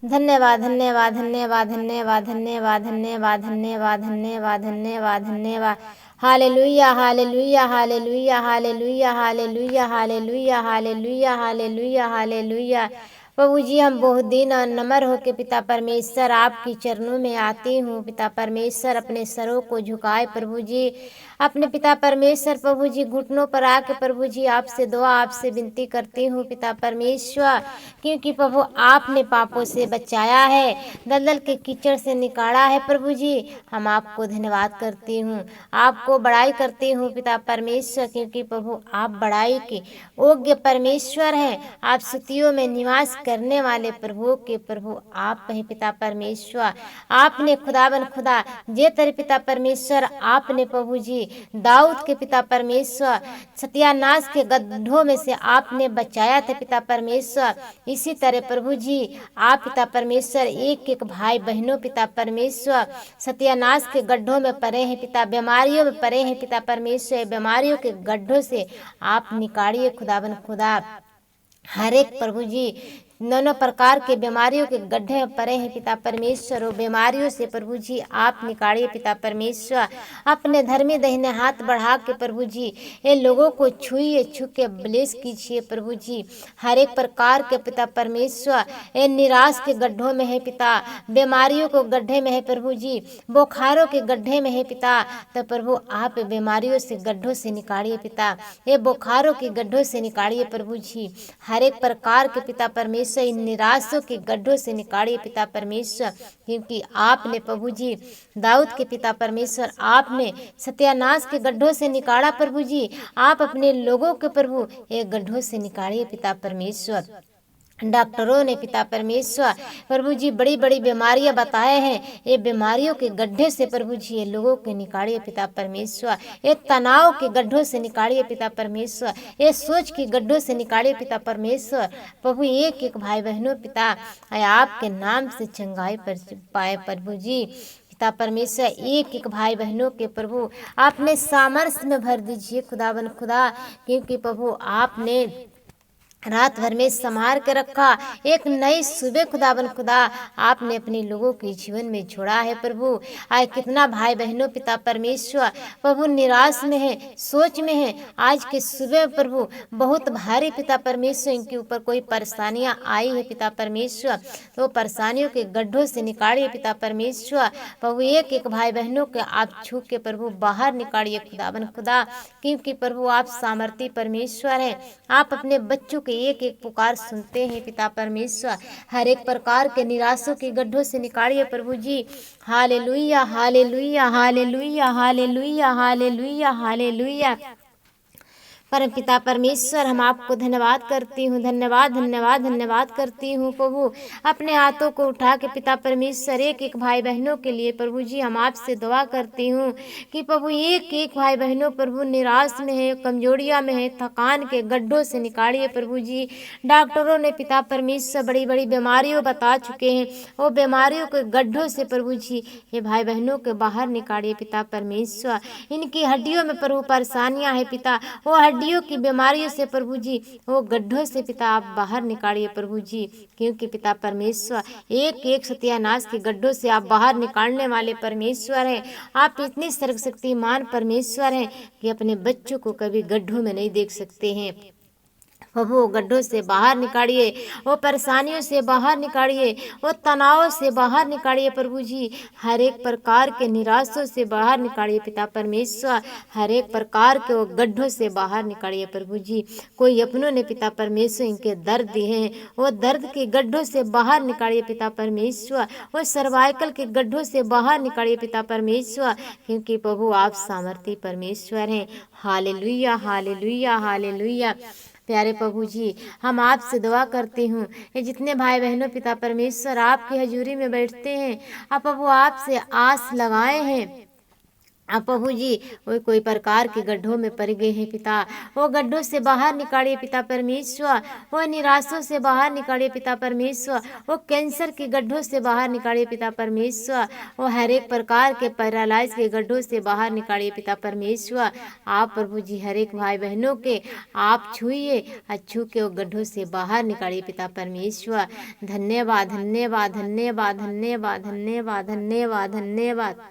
धन्यवाद धन्यवाद धन्यवाद धन्यवाद धन्यवाद धन्यवाद धन्यवाद धन्यवाद धन्यवाद धन्यवाद। हालेलुया हालेलुया हालेलुया हालेलुया हालेलुया हालेलुया हालेलुया हालेलुया हालेलुया। प्रभु जी, हम बहुत दिन और नम्र होकर पिता परमेश्वर आपकी चरणों में आती हूँ। पिता परमेश्वर अपने सरों को झुकाए प्रभु जी, अपने पिता परमेश्वर प्रभु जी घुटनों पर आके प्रभु जी आपसे दुआ आपसे विनती करती हूँ पिता परमेश्वर, क्योंकि प्रभु आपने पापों से बचाया है, दलदल के कीचड़ से निकाला है प्रभु जी। हम आपको धन्यवाद करती हूँ, आपको बड़ाई करती हूँ पिता परमेश्वर, क्योंकि प्रभु आप बड़ाई के योग्य परमेश्वर हैं। आप स्तुतियों में निवास करने वाले प्रभु के प्रभु आप हैं पिता परमेश्वर। आपने खुदावन खुदा जे तेरे पिता परमेश्वर आपने प्रभु जी दाऊद के पिता परमेश्वर सत्यानाश के गड्ढों में से आपने बचाया था पिता परमेश्वर। इसी तरह प्रभु जी आप पिता परमेश्वर एक एक भाई बहनों पिता परमेश्वर सत्यानाश के गड्ढों में पड़े हैं पिता, बीमारियों में पड़े हैं पिता परमेश्वर, बीमारियों के गड्ढों से आप निकालिए खुदावन खुदा। हर एक प्रभु जी नाना प्रकार के बीमारियों के गड्ढे में पड़े हैं पिता परमेश्वर, और बीमारियों से प्रभु जी आप निकालिए पिता परमेश्वर। अपने धर्मी दाहिने हाथ बढ़ा के प्रभु जी ये लोगों को छुइए, छू के ब्लेस कीजिए प्रभु जी। हर एक प्रकार के पिता परमेश्वर ये निराश के गड्ढों में है पिता, बीमारियों को गड्ढे में है प्रभु जी, बुखारों के गड्ढे में है पिता, तो प्रभु आप बीमारियों से गड्ढों से निकालिए पिता, ये बुखारों के गड्ढों से निकालिए प्रभु जी। हर एक प्रकार के पिता परमेश्वर इन निराशों के गड्ढों से निकालिए पिता परमेश्वर, क्योंकि आपने प्रभु जी दाऊद के पिता परमेश्वर आपने सत्यानाश के गड्ढों से निकाला प्रभु जी। आप अपने लोगों के प्रभु एक गड्ढों से निकालिए पिता परमेश्वर। डॉक्टरों ने पिता परमेश्वर प्रभु जी बड़ी बड़ी बीमारियां बताए हैं, ये बीमारियों के गड्ढे से प्रभु जी ये लोगों के निकालिए पिता परमेश्वर। ये तनाव के गड्ढों से निकालिए पिता परमेश्वर, ये सोच के गड्ढों से निकालिए पिता परमेश्वर। प्रभु एक एक भाई बहनों पिता आपके नाम से चंगाई पाए प्रभु जी। पिता परमेश्वर एक एक भाई बहनों के प्रभु आपने सामर्थ्य में भर दीजिए खुदावन खुदा, क्योंकि प्रभु आपने रात भर में संभाल के रखा, एक नई सुबह खुदावन खुदा आपने अपने लोगों के जीवन में छोड़ा है प्रभु। आज कितना भाई बहनों पिता परमेश्वर प्रभु निराश में है, सोच में है, आज के सुबह प्रभु बहुत भारी पिता परमेश्वर इनके ऊपर कोई परेशानियां आई है पिता परमेश्वर, तो परेशानियों के गड्ढों से निकालिए पिता परमेश्वर। प्रभु एक एक भाई बहनों के आप छू के प्रभु बाहर निकालिए खुदावन खुदा, क्योंकि प्रभु आप सामर्थी परमेश्वर हैं। आप अपने बच्चों एक एक पुकार सुनते हैं पिता परमेश्वर। हर एक प्रकार के निराशों के गड्ढों से निकालिए प्रभु जी। हालेलुया हालेलुया हालेलुया हालेलुया हालेलुया हालेलुया। परम पिता परमेश्वर हम आपको धन्यवाद करती हूँ, धन्यवाद धन्यवाद धन्यवाद करती हूँ प्रभु। अपने हाथों को उठा के पिता परमेश्वर एक एक भाई बहनों के लिए प्रभु जी हम आपसे दुआ करती हूँ कि प्रभु एक एक भाई बहनों प्रभु निराश में है, कमजोरियाँ में है, थकान के गड्ढों से निकालिए प्रभु जी। डॉक्टरों ने पिता परमेश्वर बड़ी बड़ी बीमारियों बता चुके हैं, वो बीमारियों के गड्ढों से प्रभु जी ये भाई बहनों के बाहर निकालिए पिता परमेश्वर। इनकी हड्डियों में प्रभु परेशानियाँ है पिता, वो हड्डियों की बीमारियों से प्रभु जी वो गड्ढों से पिता आप बाहर निकालिए प्रभु जी, क्योंकि पिता परमेश्वर एक एक सत्यानाश के गड्ढों से आप बाहर निकालने वाले परमेश्वर हैं। आप इतनी सर्वशक्तिमान परमेश्वर हैं कि अपने बच्चों को कभी गड्ढों में नहीं देख सकते हैं। प्रभु गड्ढों से बाहर निकालिए, वो परेशानियों से बाहर निकालिए, वो तनाव से बाहर निकालिए प्रभु जी। हर एक प्रकार के निराशों से बाहर निकालिए पिता परमेश्वर, हर एक प्रकार के वो गड्ढों से बाहर निकालिए प्रभु जी। कोई अपनों ने पिता परमेश्वर इनके दर्द दिए हैं, वो दर्द के गड्ढों से बाहर निकालिए पिता परमेश्वर, वो सर्वाइकल के गड्ढों से बाहर निकालिए पिता परमेश्वर, क्योंकि प्रभु आप सामर्थी परमेश्वर हैं। हालेलुया हालेलुया हालेलुया। प्यारे प्रभु जी हम आपसे दुआ करती हूँ, ये जितने भाई बहनों पिता परमेश्वर आपकी हजूरी में बैठते हैं, आप प्रभु आपसे आस लगाए हैं, आप प्रभु जी वो कोई प्रकार के गड्ढों में पड़ गए हैं पिता, वो गड्ढों से बाहर निकालिए पिता परमेश्वर, वो निराशों से बाहर निकालिए पिता परमेश्वर, वो कैंसर के गड्ढों से बाहर निकालिए पिता परमेश्वर, वो हर एक प्रकार के पैरालाइज के गड्ढों से बाहर निकालिए पिता परमेश्वर। आप प्रभु जी हर एक भाई बहनों के आप छूइए, छू के वो गड्ढों से बाहर निकालिए पिता परमेश्वर। धन्यवाद धन्यवाद धन्यवाद धन्यवाद धन्यवाद धन्यवाद धन्यवाद।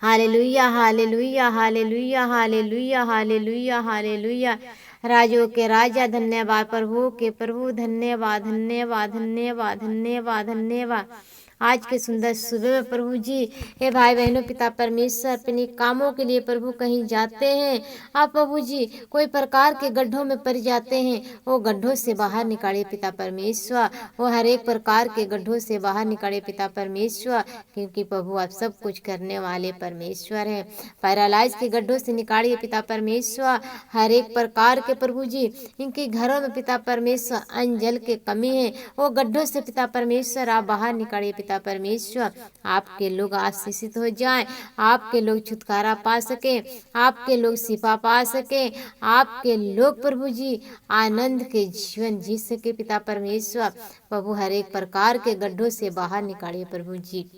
हालेलुया हालेलुया हालेलुया हालेलुया हालेलुया हालेलुया। राजों के राजा धन्यवाद, प्रभु के प्रभु धन्यवाद धन्यवाद धन्यवाद धन्यवाद धन्यवाद। आज के सुंदर सुबह में प्रभु जी हे भाई बहनों पिता परमेश्वर अपने कामों के लिए प्रभु कहीं जाते हैं, आप प्रभु जी कोई प्रकार के गड्ढों में पड़ जाते हैं, वो गड्ढों से बाहर निकाले पिता परमेश्वर, वो हर एक प्रकार के गड्ढों से बाहर निकाले पिता परमेश्वर, क्योंकि प्रभु आप सब कुछ करने वाले परमेश्वर हैं। पैरालाइज के गड्ढों से निकालिए पिता परमेश्वर, हर एक प्रकार के प्रभु जी इनके घरों में पिता परमेश्वर अन्न जल के कमी है, वो गड्ढों से पिता परमेश्वर आप बाहर निकालिए पिता परमेश्वर। आपके लोग आशीषित हो जाएं, आपके लोग छुटकारा पा सके, आपके लोग शिफा पा सके, आपके लोग प्रभु जी आनंद के जीवन जी सके पिता परमेश्वर। प्रभु हर एक प्रकार के गड्ढों से बाहर निकालिए प्रभु जी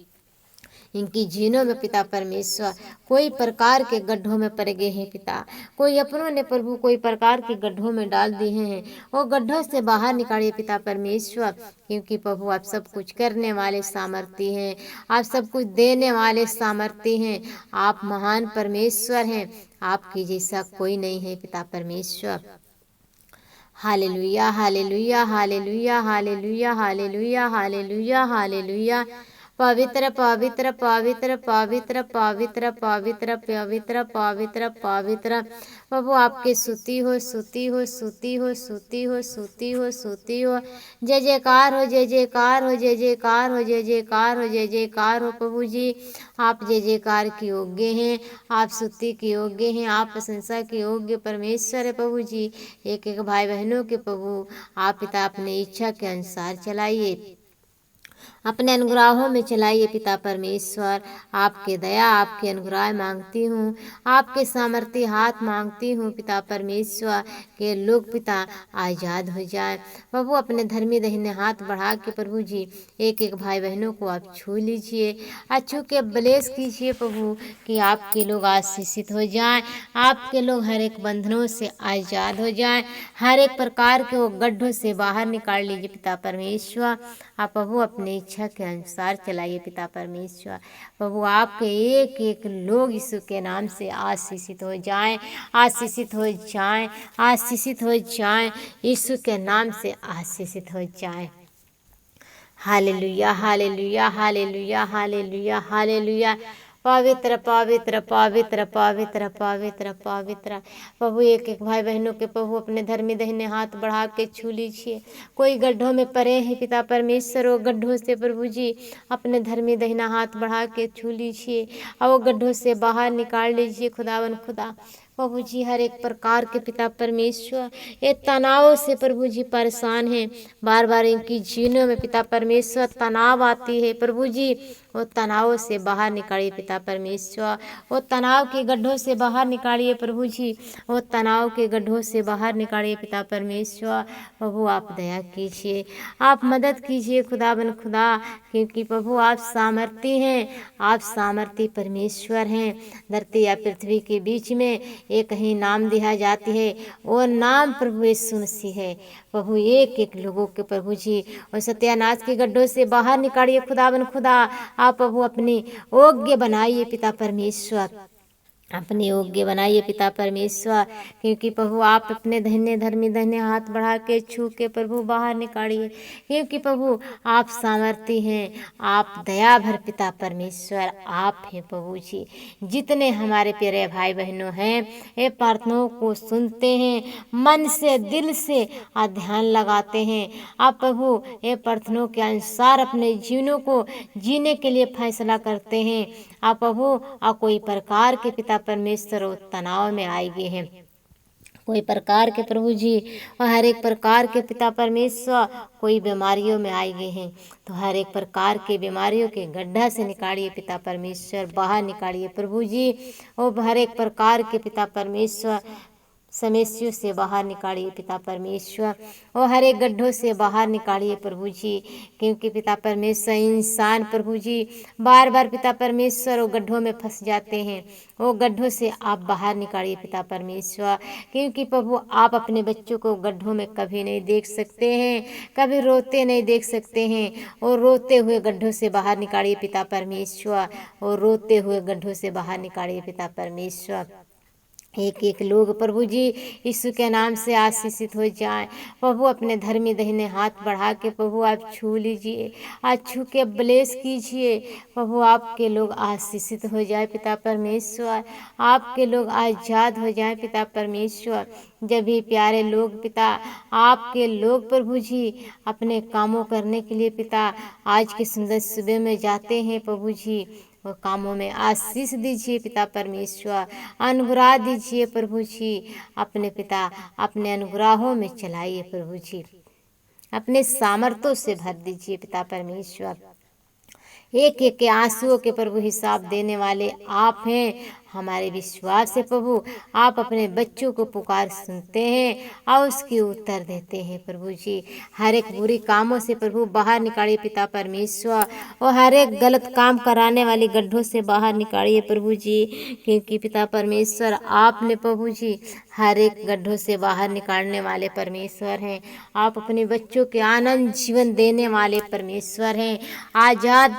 इनकी जीनों में पिता परमेश्वर कोई प्रकार के गड्ढों में पड़ गए हैं पिता, कोई अपनों ने प्रभु कोई प्रकार के गड्ढों में डाल दिए हैं, वो गड्ढों से बाहर निकालिए पिता परमेश्वर, क्योंकि प्रभु आप सब कुछ करने वाले सामर्थी हैं, आप सब कुछ देने वाले सामर्थी हैं, आप महान परमेश्वर हैं, आपकी जैसा कोई नहीं है पिता परमेश्वर। हालेलुया हालेलुया हालेलुया हालेलुया हालेलुया हालेलुया हालेलुया। पवित्र पवित्र पवित्र पवित्र पवित्र पवित्र पवित्र पवित्र पवित्र। प्रभु आपके स्तुति हो स्तुति हो स्तुति हो स्तुति हो स्तुति हो स्तुति हो। जय जयकार हो जय जयकार हो जय जयकार हो जय जयकार हो जय जयकार हो प्रभु जी। आप जय जयकार के योग्य हैं, आप स्तुति के योग्य हैं, आप प्रशंसा के योग्य परमेश्वर है प्रभु जी। एक एक भाई बहनों के प्रभु आप पिता अपने इच्छा के अनुसार चलाइए, अपने अनुग्रहों में चलाइए पिता परमेश्वर। आपके दया आपके अनुग्रह मांगती हूँ, आपके सामर्थ्य हाथ मांगती हूँ पिता परमेश्वर के लोग पिता आज़ाद हो जाए। प्रभु अपने धर्मी दाहिने हाथ बढ़ा के प्रभु जी एक एक भाई बहनों को आप छू लीजिए, अच्छू के ब्लेस कीजिए प्रभु कि आपके लोग आशीषित हो जाएं, आपके लोग हर एक बंधनों से आज़ाद हो जाएं, हर एक प्रकार के वो गड्ढों से बाहर निकाल लीजिए पिता परमेश्वर। आप प्रभु अपने इच्छा के अनुसार चलाइए पिता परमेश्वर। प्रभु आपके एक एक लोग यीशु के नाम से आशीषित हो जाएं, आशीषित हो जाएं, आशीषित हो जाएं, यीशु के नाम से आशीषित हो जाएं। हालेलुया हालेलुया हालेलुया हालेलुया हालेलुया। पवित्र पवित्र पवित्र पवित्र पवित्र पवित्र। प्रभु एक एक भाई बहनों के प्रभु अपने धर्मी दाहिने हाथ बढ़ा के छू लीजिए। कोई गड्ढों में पड़े हैं पिता परमेश्वर, वो गड्ढों से प्रभु जी अपने धर्मी दाहिना हाथ बढ़ा के छू लीजिए और वो गड्ढों से बाहर निकाल लीजिए खुदावन खुदा। प्रभु जी हर एक प्रकार के पिता परमेश्वर ये तनाव से प्रभु जी परेशान हैं, बार बार इनकी जीनों में पिता परमेश्वर तनाव आती है प्रभु जी, वो तनाव से बाहर निकालिए पिता परमेश्वर, वो तनाव के गड्ढों से बाहर निकालिए प्रभु जी, वो तनाव के गड्ढों से बाहर निकालिए पिता परमेश्वर। प्रभु आप दया कीजिए, आप मदद कीजिए खुदाबन खुदा, क्योंकि प्रभु आप सामर्थी हैं, आप सामर्थी परमेश्वर हैं। धरती या पृथ्वी के बीच में एक ही नाम दिया जाती है, वो नाम प्रभु यीशु मसीह है। प्रभु एक एक लोगों के प्रभु जी और सत्यानाश के गड्ढों से बाहर निकालिए खुदाबन खुदा। आप प्रभु अपने योग्य बनाइए पिता परमेश्वर, अपने योग्य बनाइए पिता परमेश्वर, क्योंकि प्रभु आप अपने धन्य धर्मी धन्य हाथ बढ़ा के छू के प्रभु बाहर निकालिए, क्योंकि प्रभु आप सामर्थी हैं, आप दया भर पिता परमेश्वर आप हैं प्रभु जी। जितने हमारे प्यारे भाई बहनों हैं ये प्रार्थनाओं को सुनते हैं, मन से दिल से ध्यान लगाते हैं, आप प्रभु ये प्रार्थनाओं के अनुसार अपने जीवनों को जीने के लिए फैसला करते हैं। आप प्रभु कोई प्रकार के पिता परमेश्वर तनाव में आए गए हैं, कोई प्रकार के प्रभु जी, और हर एक प्रकार के पिता परमेश्वर कोई बीमारियों में आए गए हैं, तो हर एक प्रकार के बीमारियों के गड्ढा से निकालिए पिता परमेश्वर, बाहर निकालिए प्रभु जी। और हर एक प्रकार के पिता परमेश्वर समस्याओं से बाहर निकालिए पिता परमेश्वर, और हर एक गड्ढों से बाहर निकालिए प्रभु जी। क्योंकि पिता परमेश्वर इंसान प्रभु जी बार बार पिता परमेश्वर वो गड्ढों में फंस जाते हैं, वो गड्ढों से आप बाहर निकालिए पिता परमेश्वर। क्योंकि प्रभु आप अपने बच्चों को गड्ढों में कभी नहीं देख सकते हैं, कभी रोते नहीं देख सकते हैं, और रोते हुए गड्ढों से बाहर निकालिए पिता परमेश्वर, और रोते हुए गड्ढों से बाहर निकालिए पिता परमेश्वर। एक एक लोग प्रभु जी यीशु के नाम से आशीषित हो जाएं। प्रभु अपने धर्मी दाहिने हाथ बढ़ा के प्रभु आप छू लीजिए, आज छू के ब्लेस कीजिए प्रभु। आपके लोग आशीषित हो जाए पिता परमेश्वर, आपके लोग आज़ाद हो जाए पिता परमेश्वर। जब भी प्यारे लोग पिता आपके लोग प्रभु जी अपने कामों करने के लिए पिता आज के सुंदर सुबह में जाते हैं प्रभु जी, वो कामों में आशीष दीजिए पिता परमेश्वर, अनुग्रह दीजिए प्रभु जी। अपने पिता अपने अनुग्रहों में चलाइए प्रभु जी, अपने सामर्थ्यों से भर दीजिए पिता परमेश्वर। एक एक के आंसुओं के प्रभु हिसाब देने वाले आप हैं। हमारे विश्वास है प्रभु आप अपने बच्चों को पुकार सुनते हैं और उसकी उत्तर देते हैं प्रभु जी। हर एक बुरी कामों से प्रभु बाहर निकालिए पिता परमेश्वर, और हर एक गलत काम कराने वाली गड्ढों से बाहर निकालिए प्रभु जी। क्योंकि पिता परमेश्वर आपने प्रभु जी हर एक गड्ढों से बाहर निकालने वाले परमेश्वर हैं। आप अपने बच्चों के आनंद जीवन देने वाले परमेश्वर हैं, आज़ाद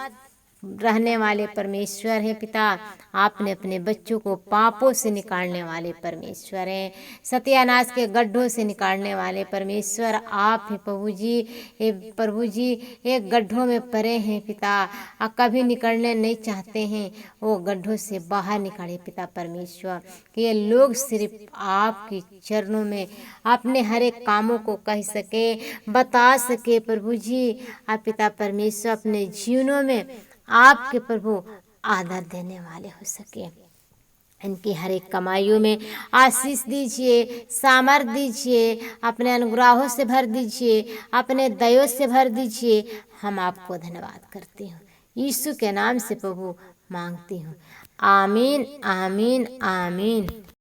रहने वाले परमेश्वर हैं पिता। आपने अपने बच्चों को पापों से निकालने वाले परमेश्वर हैं, सत्यानाश के गड्ढों से निकालने वाले परमेश्वर आप हैं प्रभु जी। ये प्रभु जी एक गड्ढों में पड़े हैं पिता, कभी निकलने नहीं चाहते हैं, वो गड्ढों से बाहर निकाले पिता परमेश्वर। कि ये लोग सिर्फ आपके चरणों में अपने हर एक कामों को कह सके, बता सके प्रभु जी। आप पिता परमेश्वर अपने जीवनों में आपके प्रभु आदर देने वाले हो सके। इनकी हर एक कमाइयों में आशीष दीजिए, सामर्थ दीजिए, अपने अनुग्रहों से भर दीजिए, अपने दया से भर दीजिए। हम आपको धन्यवाद करती हूँ, यीशु के नाम से प्रभु मांगती हूँ, आमीन आमीन आमीन।